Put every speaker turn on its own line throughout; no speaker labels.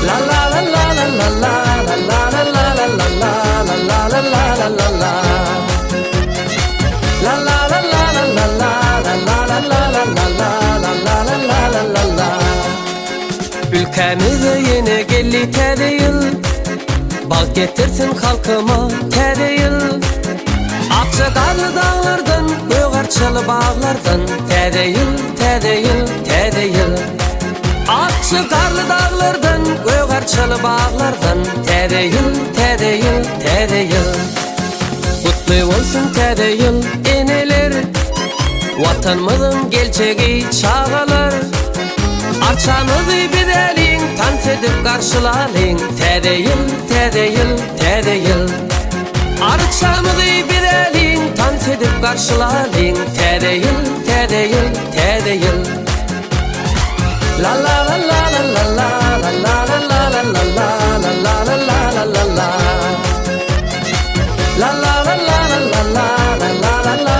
La la la la la la la la la la la la la la la la la la la. La la la la la la la la la la la la la la la. Ülkemize yeni geldi tede yıl, bal getirsin halkıma tede yıl. Akça karlı dağlardan, göğerçalı bağlardan tede yıl, tede yıl, tede yıl. Akça karlı dağlardan, göğerçalı bağlardan tede yıl, tede yıl, tede yıl. Kutlu olsun tede yıl eneler, vatanımızın geleceği çağalar. Arçamızı bidelim, dans edip karşılayın tede yıl, tede yıl, tede yıl. Arçamızı bidelim, dans edip karşılayın tede yıl, tede yıl, tede yıl. La la la la la la la la la la la la la la la la la la la. La la la la la la la la la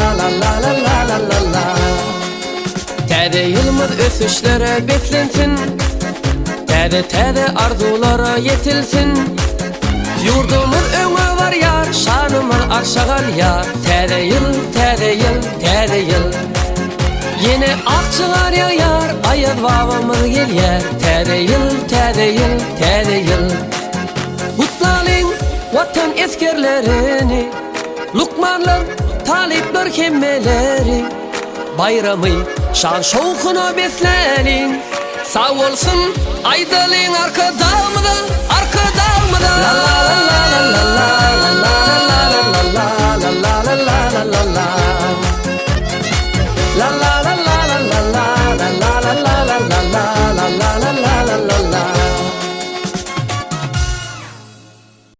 la la la la la la. Tede yılımız ösüşlere beklensin, tede tede arzulara yetilsin. Yurdumuz öňe var yar, şanımız arşagal yar. Tede yıl, tede yıl, tede yıl. Yine akçılar yağar, ayaz babamız gelýär. Tede yıl, tede yıl, tede yıl. Kutlalyň vatan eskerlerini, Lukmanlar, Talipler hemmeleri. Bayramı şan şovkuna beslenin, sağ olsun aydalyň arkadaşlar.